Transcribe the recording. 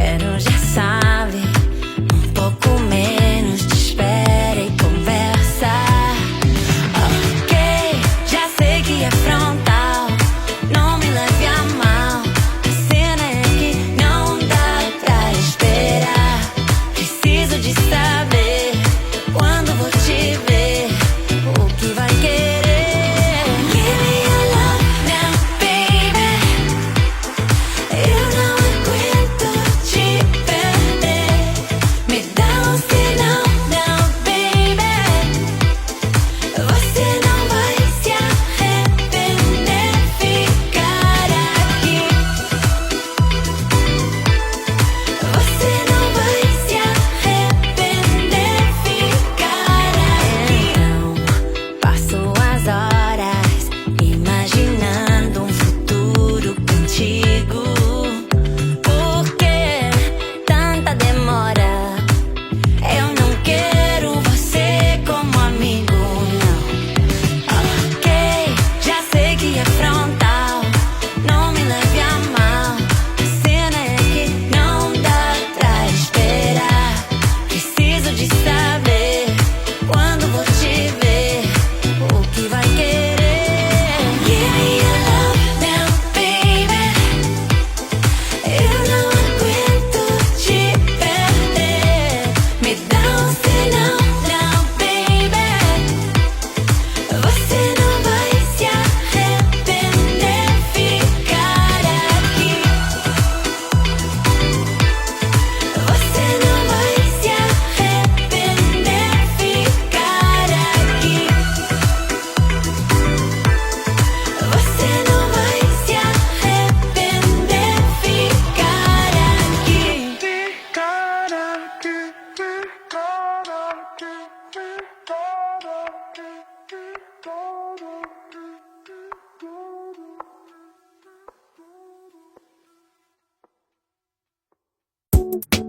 quero, já sabe, um pouco menos de espera e conversa. Ok, já sei que é frontal, não me leve a mal. A cena é que não dá pra esperar. Preciso de saber quando vou te ver, o que vai querer. Give me your love now, baby. Eu não aguento te perder. Me dá um sinal now, baby. Você não vai se arrepender. Ficar aqui. Você não vai se arrepender. Ficar aqui. Então, passo as horas imaginando um futuro contigo. Por que tanta demora? Eu não quero você como amigo, não. Ok, já sei que é frontal, não me leve a mal. A cena é que não dá pra esperar. Preciso de saber quando vou te ver, o que vai querer. Give me your love now, baby. Eu não aguento te perder. Me dá um sinal now, baby. Você não vai se arrepender. Ficar aqui. Você não vai se arrepender. Ficar aqui. Você não vai se arrepender. Ficar aqui. Ficar aqui.